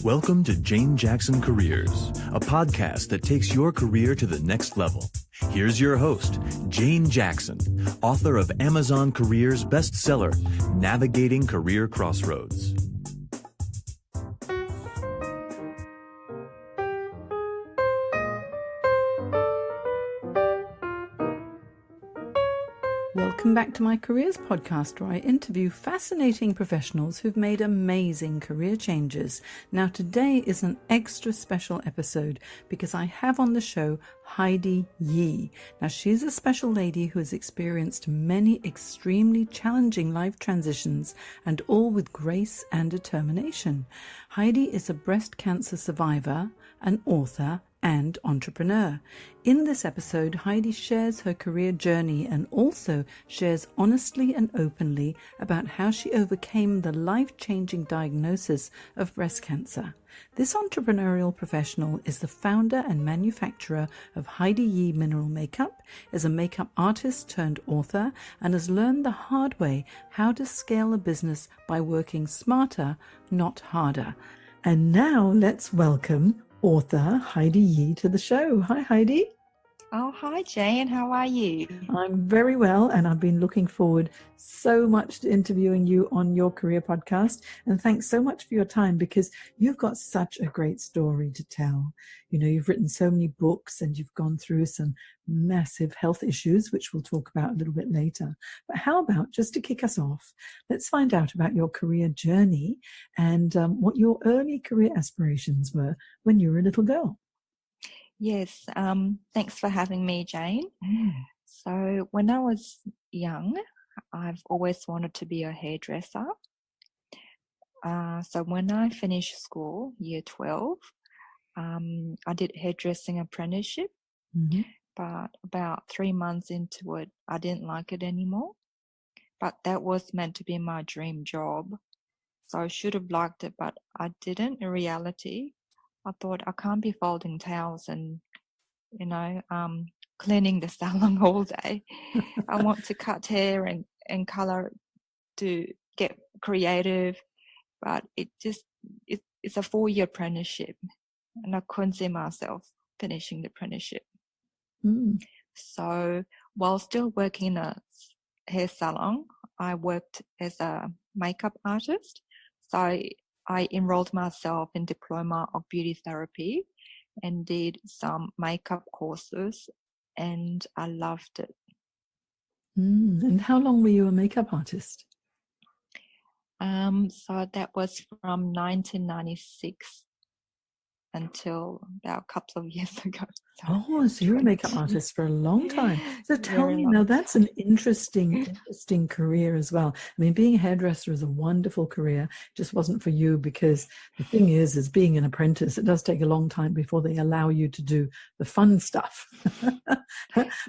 Welcome to Jane Jackson Careers, a podcast that takes your career to the next level. Here's your host, Jane Jackson, author of Amazon Careers bestseller, Navigating Career Crossroads. Welcome back to my Careers podcast, where I interview fascinating professionals who've made amazing career changes. Now, today is an extra special episode because I have on the show Heidi Yi. Now, she's a special lady who has experienced many extremely challenging life transitions, and all with grace and determination. Heidi is a breast cancer survivor, an author, and entrepreneur. In this episode, Heidi shares her career journey and also shares honestly and openly about how she overcame the life-changing diagnosis of breast cancer. This entrepreneurial professional is the founder and manufacturer of Heidi Yi Mineral Makeup, is a makeup artist turned author, and has learned the hard way how to scale a business by working smarter, not harder. And now let's welcome author Heidi Yi to the show. Hi, Heidi. Oh, hi, Jane. How are you? I'm very well, and I've been looking forward so much to interviewing you on your career podcast. And thanks so much for your time, because you've got such a great story to tell. You know, you've written so many books and you've gone through some massive health issues, which we'll talk about a little bit later. But how about, just to kick us off, let's find out about your career journey and what your early career aspirations were when you were a little girl. Yes, thanks for having me, Jane. So when I was young, I've always wanted to be a hairdresser. So when I finished school, year 12, I did hairdressing apprenticeship, but about 3 months into it, I didn't like it anymore. But that was meant to be my dream job. So I should have liked it, but I didn't in reality. I thought I can't be folding towels and, cleaning the salon all day. I want to cut hair and color to get creative, but it's a 4-year apprenticeship, and I couldn't see myself finishing the apprenticeship. So while still working in a hair salon, I worked as a makeup artist. So I enrolled myself in diploma of beauty therapy and did some makeup courses, and I loved it. And how long were you a makeup artist? So that was from 1996 until about a couple of years ago. So you're a makeup artist for a long time. So tell me now, that's an interesting career as well. I mean, being a hairdresser is a wonderful career. It just wasn't for you, because the thing is being an apprentice, it does take a long time before they allow you to do the fun stuff.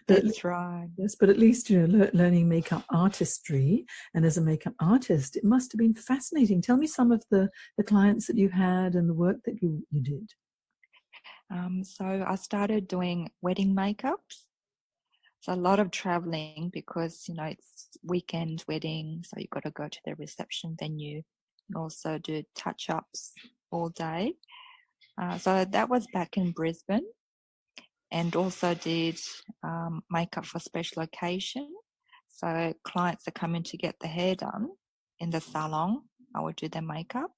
That's right. Yes, but at least, learning makeup artistry, and as a makeup artist, it must have been fascinating. Tell me some of the clients that you had and the work that you did. So I started doing wedding makeups. So a lot of traveling, because, it's weekend wedding. So you've got to go to the reception venue and also do touch-ups all day. So that was back in Brisbane, and also did makeup for special occasion. So clients that come in to get the hair done in the salon, I would do their makeup,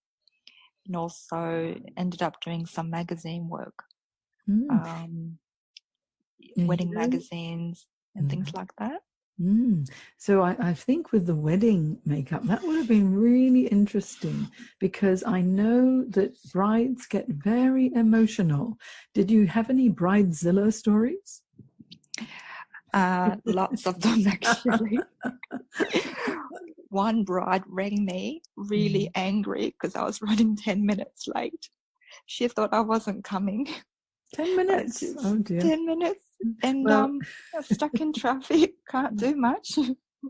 and also ended up doing some magazine work. Wedding magazines and things like that. So I think with the wedding makeup, that would have been really interesting, because I know that brides get very emotional. Did you have any bridezilla stories? Lots of them, actually. One bride rang me really angry because I was running 10 minutes late. She thought I wasn't coming. 10 minutes? Oh dear. 10 minutes. And stuck in traffic, can't do much.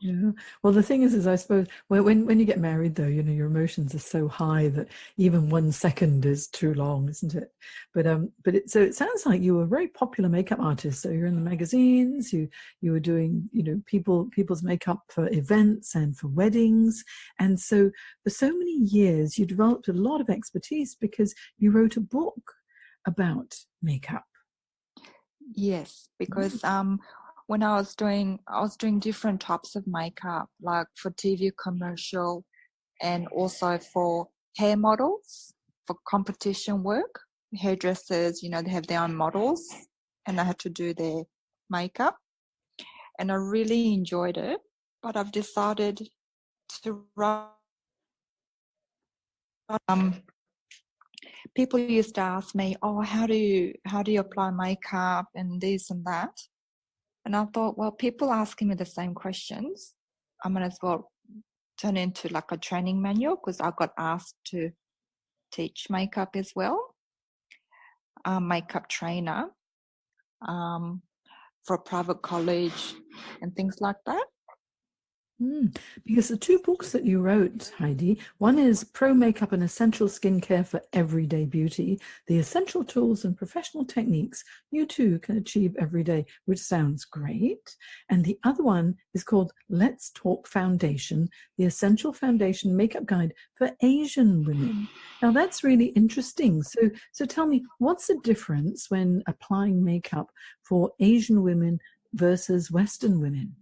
Yeah. Well, the thing is I suppose when you get married, though, your emotions are so high that even 1 second is too long, isn't it? But it sounds like you were a very popular makeup artist. So you're in the magazines. You were doing people's makeup for events and for weddings, and so for so many years you developed a lot of expertise because you wrote a book about makeup. Yes, because when I was doing different types of makeup, like for TV commercial and also for hair models for competition work. Hairdressers, they have their own models, and I had to do their makeup, and I really enjoyed it. But I've decided to write. People used to ask me, "Oh, how do you apply makeup and this and that?" And I thought, well, people asking me the same questions, I might as well turn into like a training manual, because I got asked to teach makeup as well, makeup trainer for a private college and things like that. Because the two books that you wrote, Heidi, one is Pro Makeup and Essential Skincare for Everyday Beauty, the essential tools and professional techniques you too can achieve every day, which sounds great. And the other one is called Let's Talk Foundation, the essential foundation makeup guide for Asian women. Now that's really interesting. So tell me, what's the difference when applying makeup for Asian women versus Western women?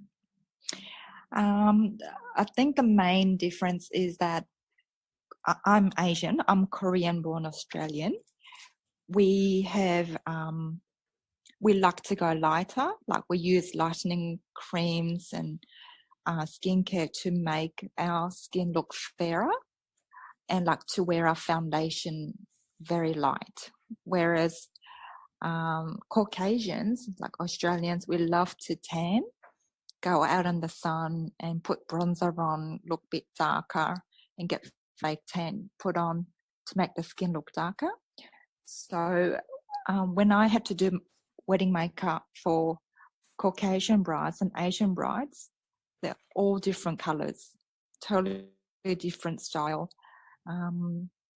I think the main difference is that I'm Asian. I'm Korean-born Australian. We have we like to go lighter. Like we use lightening creams and skincare to make our skin look fairer, and like to wear our foundation very light. Whereas Caucasians, like Australians, we love to tan, go out in the sun and put bronzer on, look a bit darker, and get fake tan put on to make the skin look darker. So when I had to do wedding makeup for Caucasian brides and Asian brides, they're all different colors, totally different style,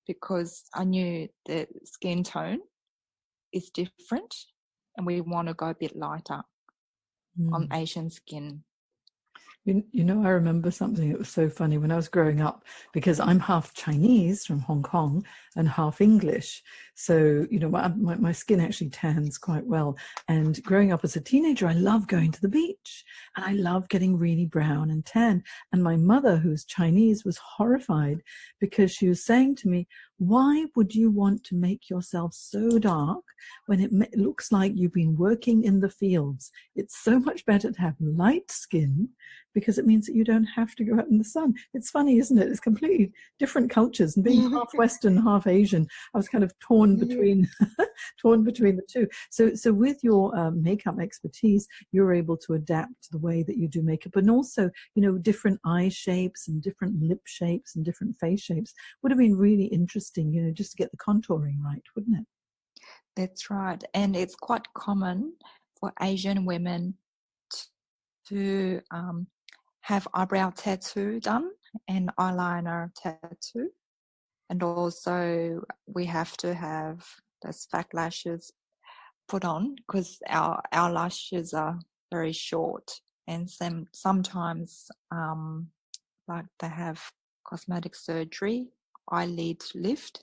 because I knew the skin tone is different and we want to go a bit lighter on Asian skin. I remember something that was so funny when I was growing up, because I'm half Chinese from Hong Kong and half English. So, my skin actually tans quite well. And growing up as a teenager, I loved going to the beach and I loved getting really brown and tan. And my mother, who's Chinese, was horrified because she was saying to me, why would you want to make yourself so dark when it looks like you've been working in the fields? It's so much better to have light skin, because it means that you don't have to go out in the sun. It's funny, isn't it? It's completely different cultures. And being half Western, half Asian, I was kind of torn between the two. So with your makeup expertise, you're able to adapt the way that you do makeup, and also, different eye shapes and different lip shapes and different face shapes would have been really interesting, just to get the contouring right, wouldn't it? That's right. And it's quite common for Asian women to have eyebrow tattoo done and eyeliner tattoo. And also we have to have those fake lashes put on, because our lashes are very short, and sometimes like they have cosmetic surgery, eyelid lift,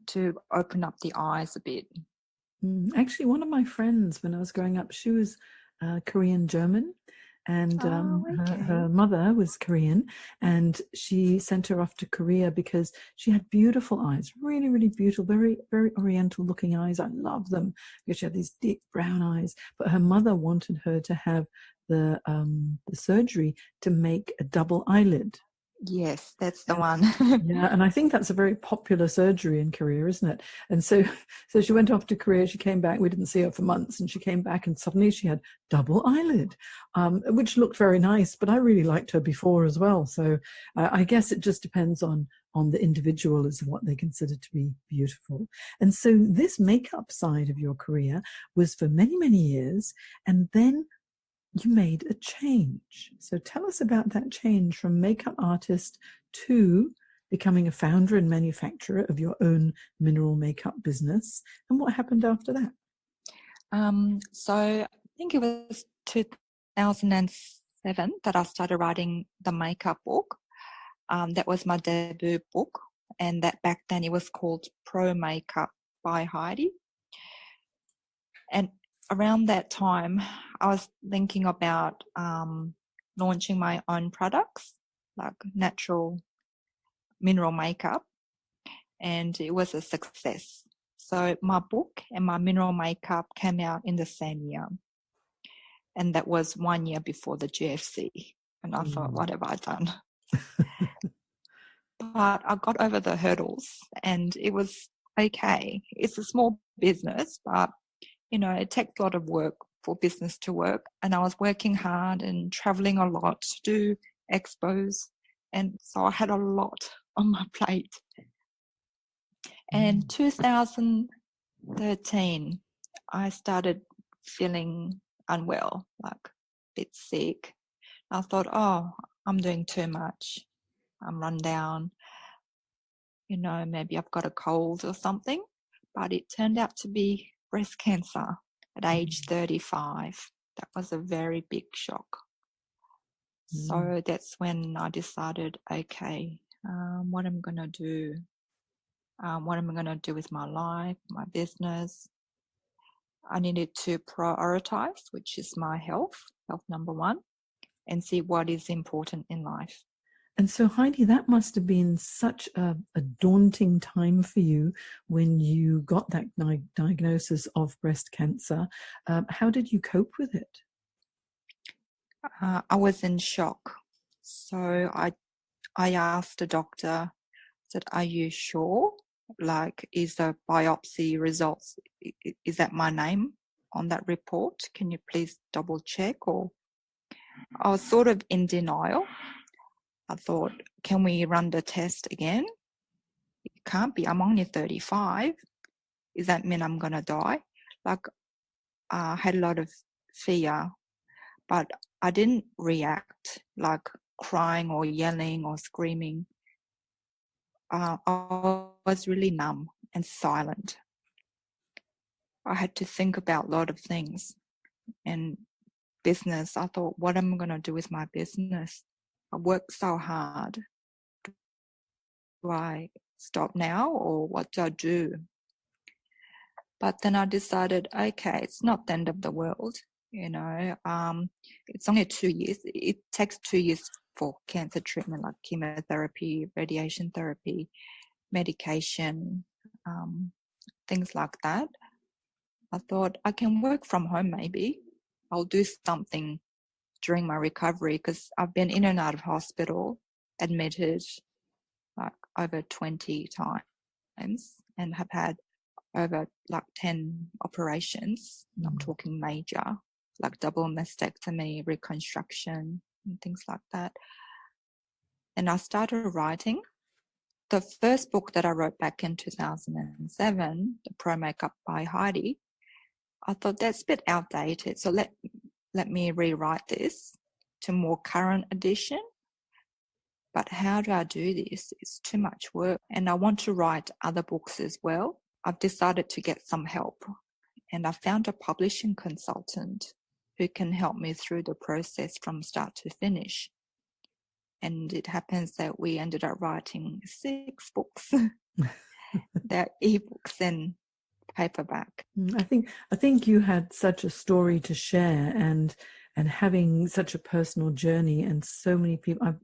to open up the eyes a bit. Actually, one of my friends when I was growing up, she was Korean German, and her mother was Korean, and she sent her off to Korea because she had beautiful eyes, really, really beautiful, very, very oriental looking eyes. I love them because she had these deep brown eyes. But her mother wanted her to have the surgery to make a double eyelid. Yes, that's the one. Yeah, and I think that's a very popular surgery in Korea, isn't it? And so she went off to Korea. She came back. We didn't see her for months, and she came back, and suddenly she had double eyelid, which looked very nice. But I really liked her before as well. So I guess it just depends on the individual as to what they consider to be beautiful. And so this makeup side of your career was for many, many years, and then you made a change. So tell us about that change from makeup artist to becoming a founder and manufacturer of your own mineral makeup business, and what happened after that? So I think it was 2007 that I started writing the makeup book. That was my debut book, and that back then it was called Pro Makeup by Heidi. And around that time, I was thinking about launching my own products, like natural mineral makeup, and it was a success. So my book and my mineral makeup came out in the same year, and that was 1 year before the GFC. And I thought, what have I done? But I got over the hurdles, and it was okay. It's a small business, but it takes a lot of work for business to work. And I was working hard and traveling a lot to do expos. And so I had a lot on my plate. And 2013, I started feeling unwell, like a bit sick. I thought, I'm doing too much. I'm run down. Maybe I've got a cold or something. But it turned out to be breast cancer at age 35. That was a very big shock. So that's when I decided, okay, what am I going to do? What am I going to do with my life, my business? I needed to prioritize, which is my health number one, and see what is important in life. And so, Heidi, that must have been such a daunting time for you when you got that diagnosis of breast cancer. How did you cope with it? I was in shock. So I asked the doctor, said, are you sure? Like, is the biopsy results, is that my name on that report? Can you please double check? Or I was sort of in denial. I thought, can we run the test again? It can't be. I'm only 35. Does that mean I'm going to die? Like, I had a lot of fear, but I didn't react like crying or yelling or screaming. I was really numb and silent. I had to think about a lot of things. And business, I thought, what am I going to do with my business? I worked so hard. Do I stop now, or what do I do? But then I decided, okay, it's not the end of the world. It's only 2 years. It takes 2 years for cancer treatment, like chemotherapy, radiation therapy, medication, things like that. I thought, I can work from home maybe. I'll do something during my recovery, because I've been in and out of hospital, admitted like over 20 times, and have had over like 10 operations. I'm talking major, like double mastectomy, reconstruction, and things like that. And I started writing. The first book that I wrote back in 2007, The Pro Makeup by Heidi, I thought that's a bit outdated. So let me rewrite this to more current edition. But how do I do this? It's too much work. And I want to write other books as well. I've decided to get some help. And I found a publishing consultant who can help me through the process from start to finish. And it happens that we ended up writing 6 books. They're ebooks and paperback. I think you had such a story to share, and having such a personal journey, and so many people.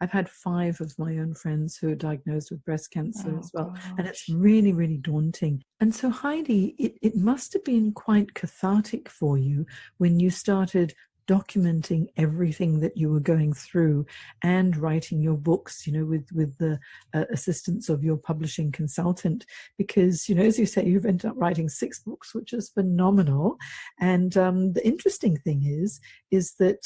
I've had 5 of my own friends who are diagnosed with breast cancer as well, and it's really, really daunting. And so, Heidi, it must have been quite cathartic for you when you started documenting everything that you were going through and writing your books, with the assistance of your publishing consultant, because, as you say, you've ended up writing 6 books, which is phenomenal. And the interesting thing is that,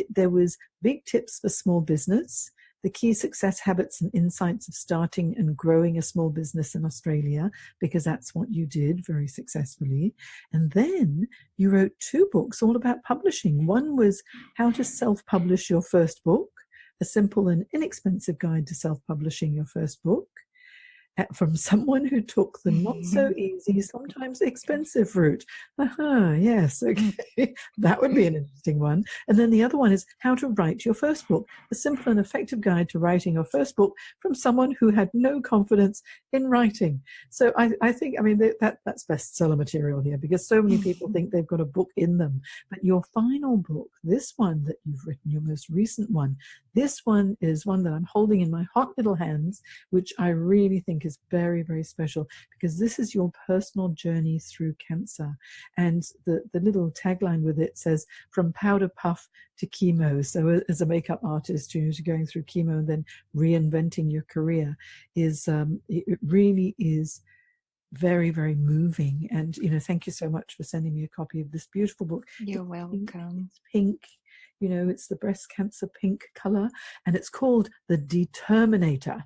there was big tips for small business. the key success habits and insights of starting and growing a small business in Australia, because that's what you did very successfully. And then you wrote 2 books all about publishing. One was How to Self-Publish Your First Book, a simple and inexpensive guide to self-publishing your first book, from someone who took the not so easy, sometimes expensive route. Yes, okay. That would be an interesting one. And then the other one is How to Write Your First Book, a simple and effective guide to writing your first book from someone who had no confidence in writing. So I think, I mean, that's bestseller material here, because so many people think they've got a book in them. But your final book, this one that you've written, your most recent one, this one is one that I'm holding in my hot little hands, which I really think is very, very special, because this is your personal journey through cancer. And the little tagline with it says, from powder puff to chemo. So as a makeup artist, you're going through chemo and then reinventing your career is, it really is very, very moving. And, thank you so much for sending me a copy of this beautiful book. You're welcome. It's pink. It's the breast cancer pink color, and it's called The Determinator,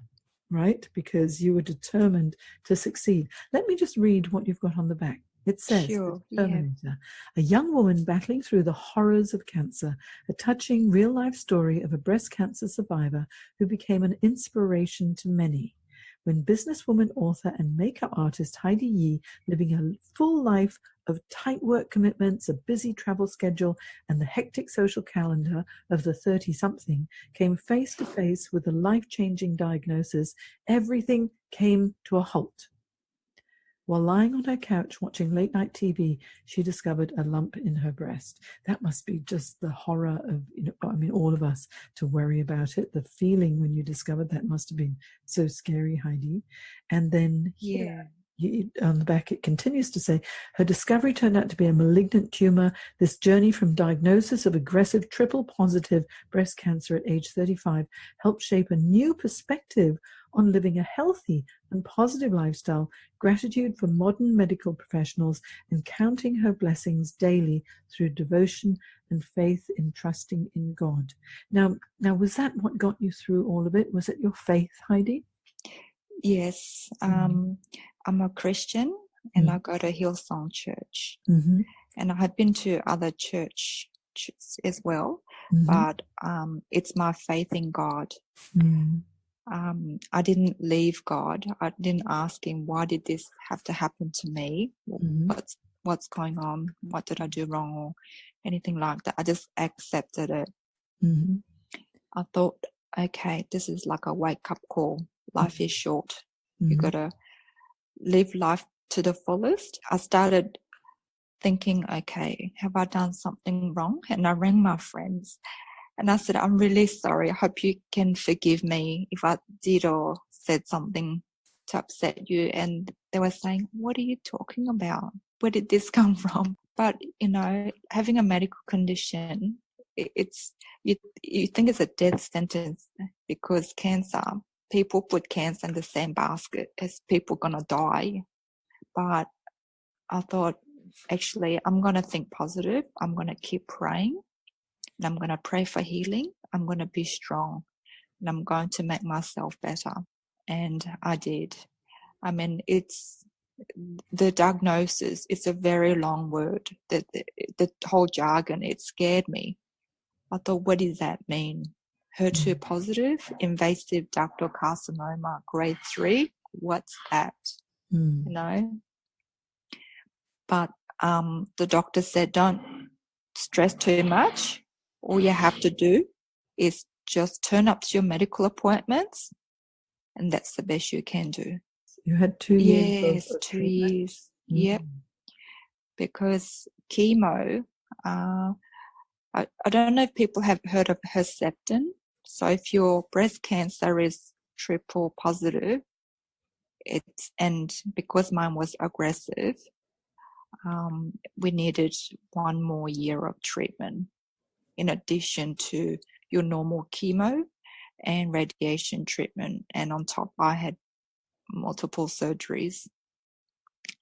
right? Because you were determined to succeed. Let me just read what you've got on the back. It says, Sure, The Determinator, a young woman battling through the horrors of cancer, a touching real-life story of a breast cancer survivor who became an inspiration to many. When businesswoman, author, and makeup artist Heidi Yi, living a full life of tight work commitments, a busy travel schedule, and the hectic social calendar of the 30-something, came face to face with a life-changing diagnosis, everything came to a halt. While lying on her couch watching late-night TV, she discovered a lump in her breast. That must be just the horror of, all of us to worry about it. The feeling when you discovered that must have been so scary, Heidi. And then on the back, it continues to say, her discovery turned out to be a malignant tumor. This journey from diagnosis of aggressive triple-positive breast cancer at age 35 helped shape a new perspective on living a healthy and positive lifestyle, gratitude for modern medical professionals, and counting her blessings daily through devotion and faith in trusting in God. Now, was that what got you through all of it? Was it your faith, Heidi? Yes. I'm a Christian, and I go to Hillsong Church. And I have been to other churches as well, but it's my faith in God. I didn't leave God. I didn't ask him, why did this have to happen to me? What's going on? What did I do wrong? Or anything like that. I just accepted it. I thought, okay, this is like a wake-up call. Life is short. You got to live life to the fullest. I started thinking, okay, have I done something wrong? And I rang my friends. And I said, I'm really sorry. I hope you can forgive me if I did or said something to upset you. And they were saying, what are you talking about? Where did this come from? But, having a medical condition, you think it's a death sentence, because cancer, people put cancer in the same basket as people going to die. But I thought, actually, I'm going to think positive. I'm going to keep praying. And I'm going to pray for healing. I'm going to be strong. And I'm going to make myself better. And I did. I mean, it's the diagnosis. It's a very long word. The whole jargon, it scared me. I thought, what does that mean? HER2 positive, invasive ductal carcinoma, grade 3. What's that? But the doctor said, don't stress too much. All you have to do is just turn up to your medical appointments, and that's the best you can do. You had 2 years. Yes, 2 years. Yep. Because chemo, I don't know if people have heard of Herceptin. So if your breast cancer is triple positive, and because mine was aggressive, we needed 1 more year of treatment, in addition to your normal chemo and radiation treatment. And on top, I had multiple surgeries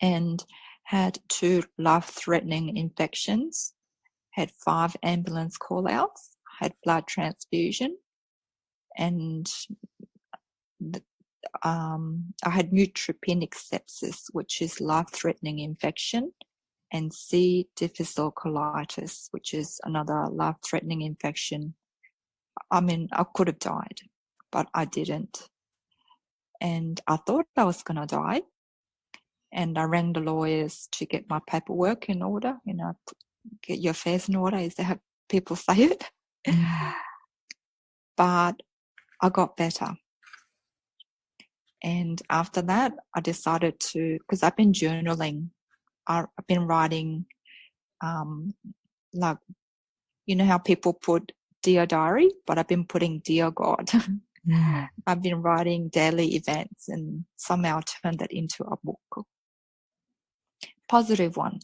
and had 2 life-threatening infections, had 5 ambulance call-outs, had blood transfusion, and I had neutropenic sepsis, which is life-threatening infection, and C. difficile colitis, which is another life-threatening infection. I mean, I could have died, but I didn't. And I thought I was going to die. And I rang the lawyers to get my paperwork in order, get your affairs in order, is that how people say it? But I got better. And after that, I decided to, because I've been journaling, I've been writing, like, you know how people put Dear Diary, but I've been putting Dear God. I've been writing daily events and somehow turned that into a book. Positive one.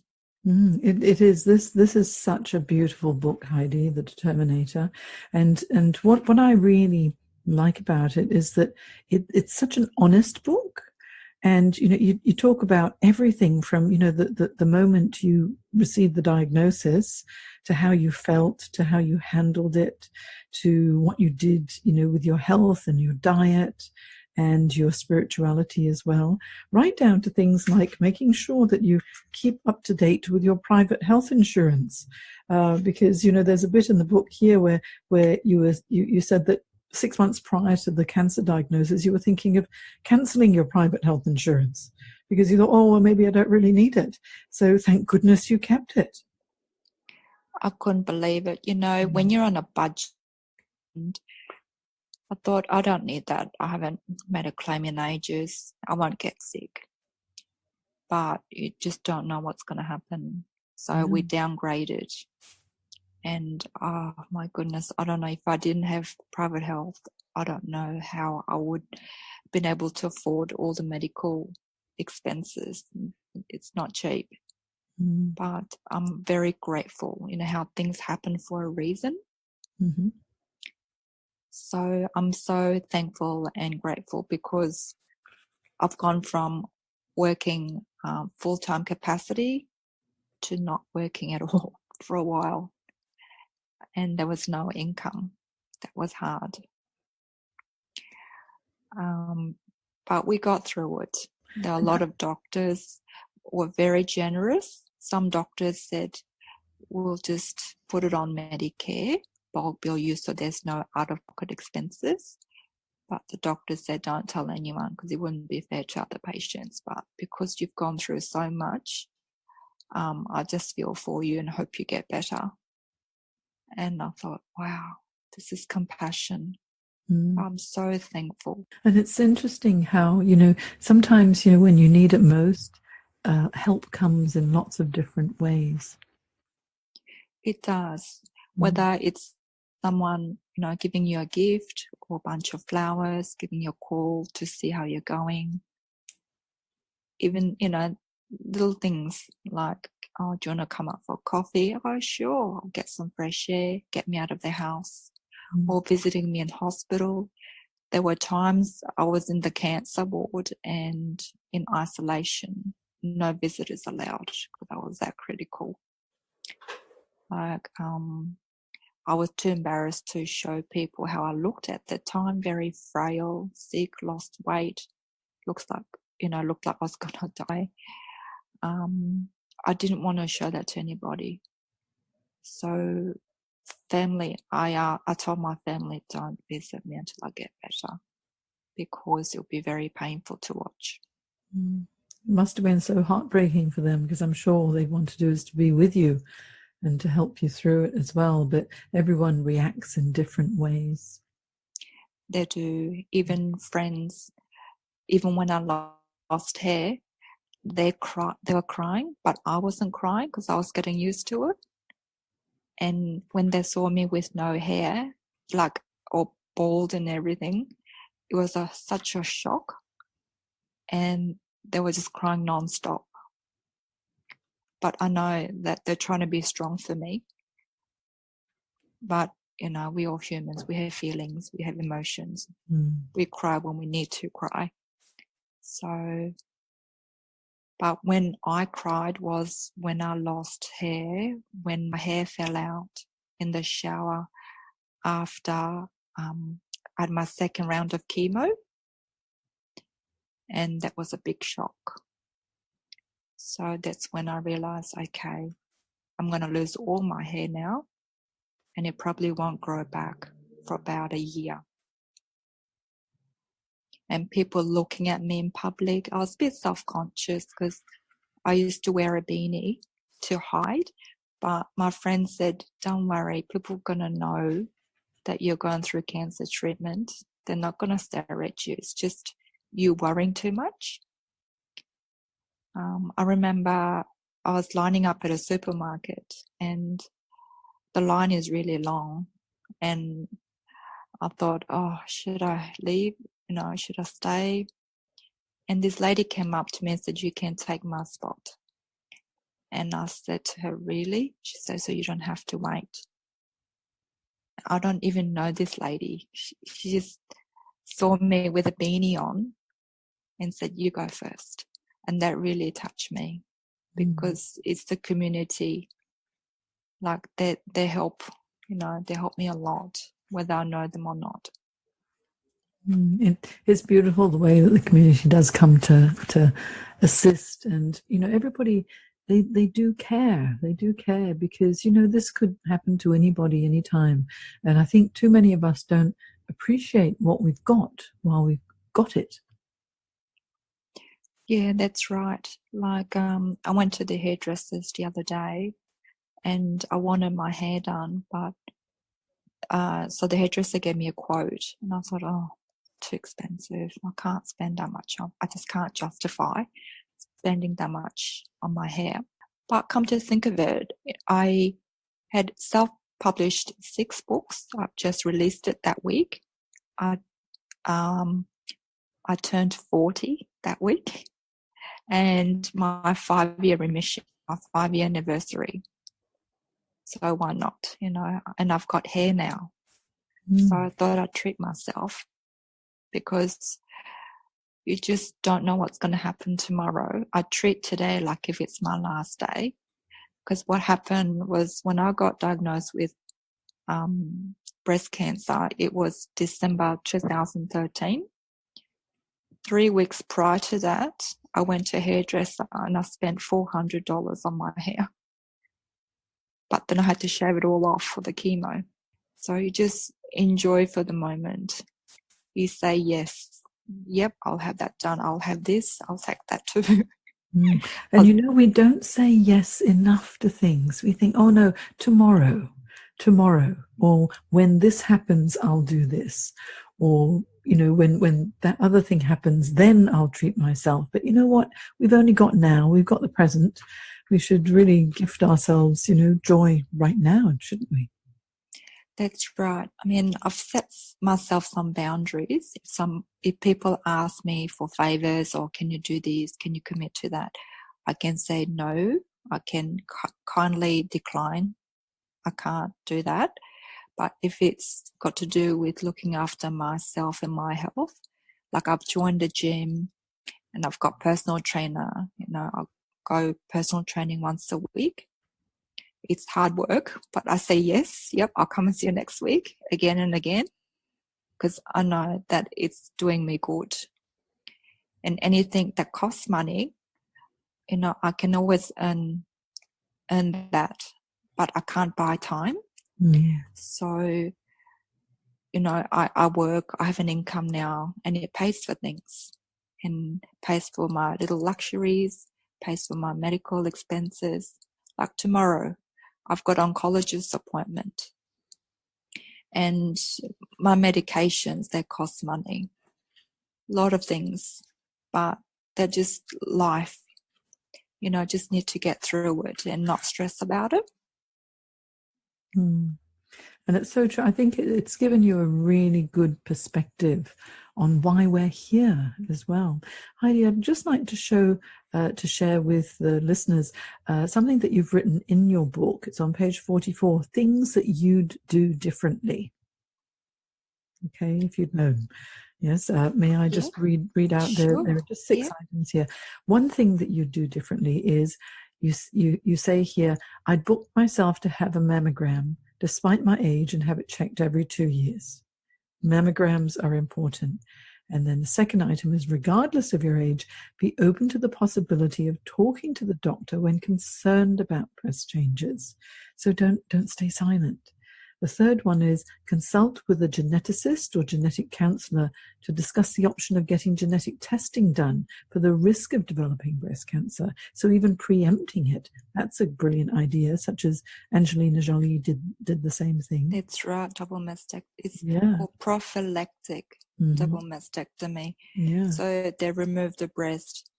It is. This is such a beautiful book, Heidi the Determinator, and what I really like about it is that it's such an honest book. And you talk about everything from the moment you received the diagnosis to how you felt, to how you handled it, to what you did with your health and your diet and your spirituality as well, right down to things like making sure that you keep up to date with your private health insurance, because there's a bit in the book here where you said that 6 months prior to the cancer diagnosis, you were thinking of cancelling your private health insurance because you thought, oh, well, maybe I don't really need it. So thank goodness you kept it. I couldn't believe it. When you're on a budget, I thought, I don't need that. I haven't made a claim in ages. I won't get sick. But you just don't know what's going to happen. So we downgraded. And oh my goodness, I don't know, if I didn't have private health, I don't know how I would have been able to afford all the medical expenses. It's not cheap. But I'm very grateful, how things happen for a reason. So I'm so thankful and grateful because I've gone from working full-time capacity to not working at all for a while. And there was no income. That was hard. But we got through it. There are a lot of doctors were very generous. Some doctors said, we'll just put it on Medicare, bulk bill you, so there's no out-of-pocket expenses. But the doctor said, don't tell anyone because it wouldn't be fair to other patients. But because you've gone through so much, I just feel for you and hope you get better. And I thought, wow, this is compassion. I'm so thankful. And it's interesting how, sometimes, when you need it most, help comes in lots of different ways. It does. Whether it's someone, giving you a gift or a bunch of flowers, giving you a call to see how you're going. Even, little things like, oh, do you want to come up for coffee? Oh, sure. I'll get some fresh air, get me out of the house. Or visiting me in hospital. There were times I was in the cancer ward and in isolation. No visitors allowed because I was that critical. Like, I was too embarrassed to show people how I looked at the time, very frail, sick, lost weight, looked like I was going to die. I didn't want to show that to anybody. So family, I told my family, don't visit me until I get better because it'll be very painful to watch. It must have been so heartbreaking for them because I'm sure all they want to do is to be with you and to help you through it as well. But everyone reacts in different ways. They do. Even friends, even when I lost hair, they were crying, but I wasn't crying because I was getting used to it. And when they saw me with no hair, like all bald and everything, it was such a shock. And they were just crying nonstop. But I know that they're trying to be strong for me. But, we all humans, we have feelings, we have emotions. We cry when we need to cry. So, but when I cried was when I lost hair, when my hair fell out in the shower after I had my second round of chemo, and that was a big shock. So that's when I realized, okay, I'm going to lose all my hair now, and it probably won't grow back for about a year. And people looking at me in public, I was a bit self-conscious because I used to wear a beanie to hide. But my friend said, don't worry, people are going to know that you're going through cancer treatment. They're not going to stare at you. It's just you worrying too much. I remember I was lining up at a supermarket and the line is really long. And I thought, oh, should I leave? Should I stay? And this lady came up to me and said, you can take my spot. And I said to her, really? She said, so you don't have to wait. I don't even know this lady. She just saw me with a beanie on and said, you go first. And that really touched me because it's the community. Like they help, they help me a lot, whether I know them or not. It's beautiful the way that the community does come to assist, and everybody they do care. They do care because this could happen to anybody anytime, and I think too many of us don't appreciate what we've got while we've got it. Yeah, that's right. Like I went to the hairdressers the other day, and I wanted my hair done, but so the hairdresser gave me a quote, and I thought, oh, too expensive. I can't spend that much on. I just can't justify spending that much on my hair. But come to think of it, I had self-published 6 books. I've just released it that week. I turned 40 that week, and my 5-year remission, my 5-year anniversary. So why not? And I've got hair now. So I thought I'd treat myself, because you just don't know what's going to happen tomorrow. I treat today like if it's my last day, because what happened was when I got diagnosed with breast cancer, it was December 2013. 3 weeks prior to that, I went to a hairdresser and I spent $400 on my hair. But then I had to shave it all off for the chemo. So you just enjoy for the moment. You say, yes, yep, I'll have that done. I'll have this. I'll take that too. And we don't say yes enough to things. We think, oh no, tomorrow, or when this happens, I'll do this. Or, when that other thing happens, then I'll treat myself. But you know what? We've only got now. We've got the present. We should really gift ourselves, joy right now, shouldn't we? That's right. I mean, I've set myself some boundaries. If people ask me for favors or can you do this, can you commit to that, I can say no. I can kindly decline. I can't do that. But if it's got to do with looking after myself and my health, like I've joined a gym and I've got personal trainer, I'll go personal training once a week. It's hard work, but I say yes. Yep, I'll come and see you next week again and again, because I know that it's doing me good. And anything that costs money, I can always earn that, but I can't buy time. Yeah. So, I work, I have an income now, and it pays for things, and pays for my little luxuries, pays for my medical expenses. Like tomorrow, I've got an oncologist appointment, and my medications, they cost money. A lot of things, but they're just life. Just need to get through it and not stress about it. And it's so true. I think it's given you a really good perspective on why we're here as well. Heidi, I'd just like to share with the listeners something that you've written in your book. It's on page 44, things that you'd do differently. Okay, if you'd known. Yes, may I just read out Sure. there are just 6 items here. One thing that you do differently is you say here, I'd book myself to have a mammogram despite my age and have it checked every 2 years. Mammograms are important. And then the second item is, regardless of your age, be open to the possibility of talking to the doctor when concerned about breast changes. So don't stay silent. The third one is, consult with a geneticist or genetic counselor to discuss the option of getting genetic testing done for the risk of developing breast cancer. So even preempting it, that's a brilliant idea, such as Angelina Jolie did the same thing. That's right, double mastectomy. It's Yeah. called prophylactic double mastectomy. Yeah. So they remove the breast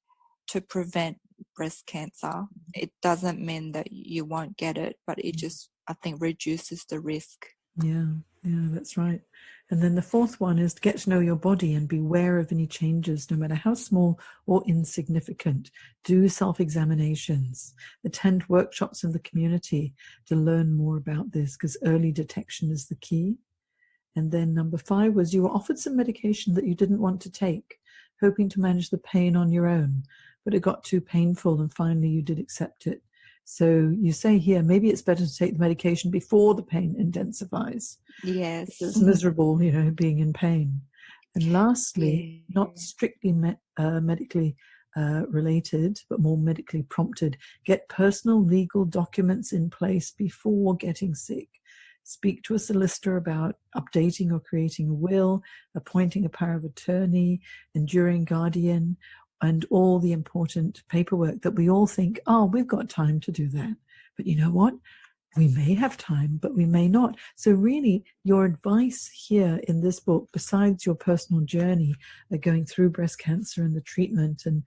to prevent breast cancer. It doesn't mean that you won't get it, but it just, I think, reduces the risk. Yeah, that's right. And then the fourth one is to get to know your body and be aware of any changes, no matter how small or insignificant. Do self-examinations. Attend workshops in the community to learn more about this, because early detection is the key. And then number 5 was, you were offered some medication that you didn't want to take, hoping to manage the pain on your own, but it got too painful and finally you did accept it. So you say here, maybe it's better to take the medication before the pain intensifies. Yes. It's miserable, being in pain. And lastly, not strictly medically related, but more medically prompted, get personal legal documents in place before getting sick. Speak to a solicitor about updating or creating a will, appointing a power of attorney, enduring guardian, and all the important paperwork that we all think, oh, we've got time to do that. But you know what? We may have time, but we may not. So really, your advice here in this book, besides your personal journey going through breast cancer and the treatment and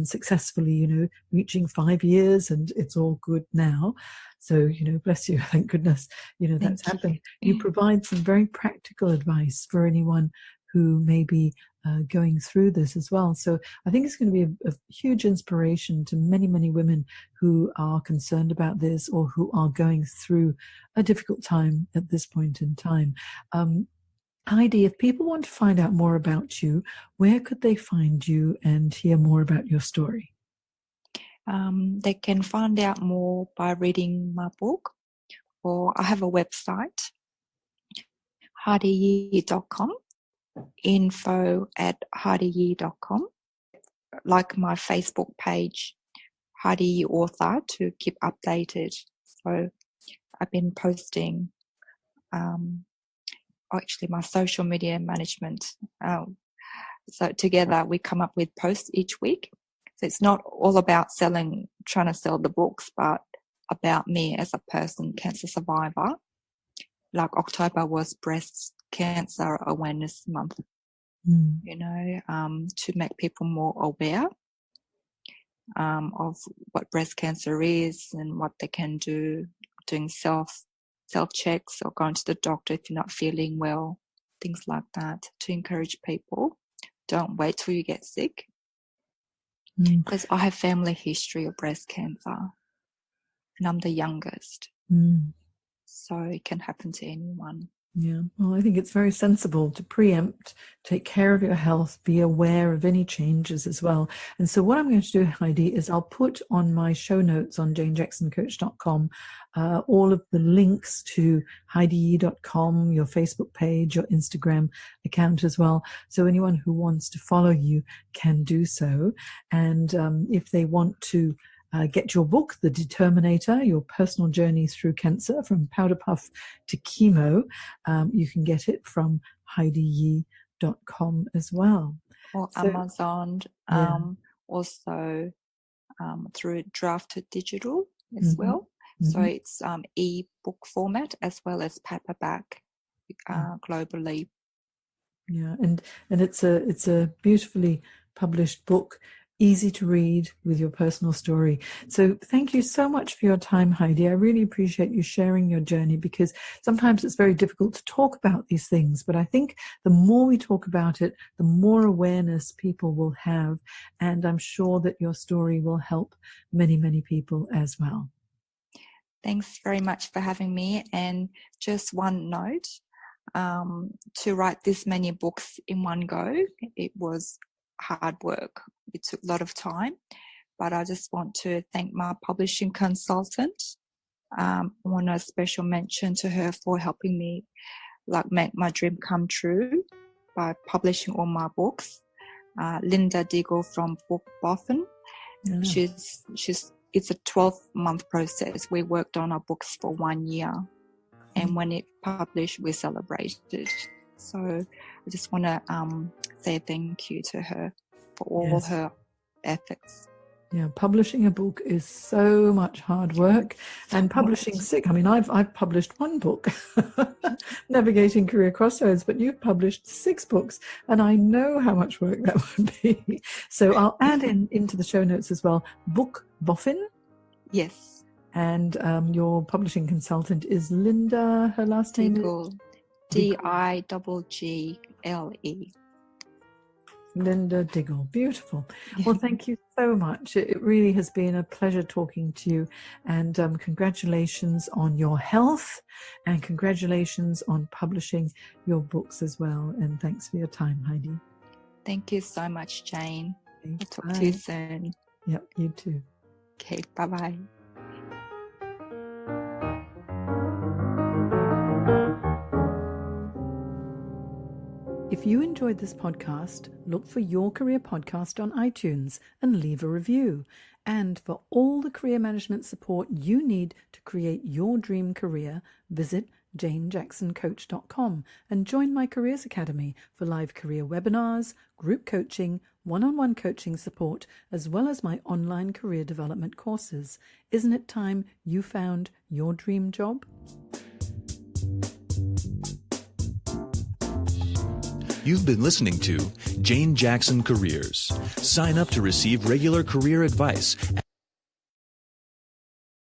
successfully, reaching 5 years and it's all good now. So, bless you, thank goodness, that's happened. You provide some very practical advice for anyone who may be going through this as well. So I think it's going to be a huge inspiration to many, many women who are concerned about this or who are going through a difficult time at this point in time. Heidi, if people want to find out more about you, where could they find you and hear more about your story? They can find out more by reading my book, or I have a website, HeidiYi.com, info@HeidiYi.com, like my Facebook page, Heidi Yi Author, to keep updated. So I've been posting, actually my social media management. So together we come up with posts each week. So it's not all about trying to sell the books, but about me as a person, cancer survivor. Like October was Breast Cancer Awareness Month, to make people more aware of what breast cancer is and what they can do, doing self checks or going to the doctor if you're not feeling well, things like that, to encourage people. Don't wait till you get sick, because I have family history of breast cancer and I'm the youngest. So it can happen to anyone. Yeah, well, I think it's very sensible to preempt, take care of your health, be aware of any changes as well. And so what I'm going to do, Heidi, is I'll put on my show notes on janejacksoncoach.com all of the links to HeidiYi.com, your Facebook page, your Instagram account as well. So anyone who wants to follow you can do so. And if they want to get your book, The Determinate Er, Your Personal Journey Through Cancer, from Powder Puff to Chemo, you can get it from HeidiYi.com as well. Or Amazon, also through Drafted Digital as well. So it's e-book format as well as paperback globally. Yeah, and it's a beautifully published book, easy to read with your personal story. So thank you so much for your time, Heidi. I really appreciate you sharing your journey, because sometimes it's very difficult to talk about these things. But I think the more we talk about it, the more awareness people will have. And I'm sure that your story will help many, many people as well. Thanks very much for having me. And just one note, to write this many books in one go, it was hard work. It took a lot of time, but I just want to thank my publishing consultant. I want a special mention to her for helping me like make my dream come true by publishing all my books. Linda Diggle from Book Boffin. Yeah. It's a 12-month process. We worked on our books for 1 year, and when it published, we celebrated. So I just want to say thank you to her for all her efforts. Yeah, publishing a book is so much hard work, and publishing 6. I mean, I've published 1 book, Navigating Career Crossroads, but you've published 6 books, and I know how much work that would be. So I'll add into the show notes as well, Book Boffin. Yes. And your publishing consultant is Linda. Her last name Diggle. Diggle. Linda Diggle. Beautiful. Well, thank you so much. It really has been a pleasure talking to you, and congratulations on your health, and congratulations on publishing your books as well. And thanks for your time, Heidi. Thank you so much, Jane. Okay, I'll talk to you soon. Yep, you too. Okay, bye-bye. If you enjoyed this podcast, look for Your Career Podcast on iTunes and leave a review. And for all the career management support you need to create your dream career, visit janejacksoncoach.com and join my Careers Academy for live career webinars, group coaching, one-on-one coaching support, as well as my online career development courses. Isn't it time you found your dream job? You've been listening to Jane Jackson Careers. Sign up to receive regular career advice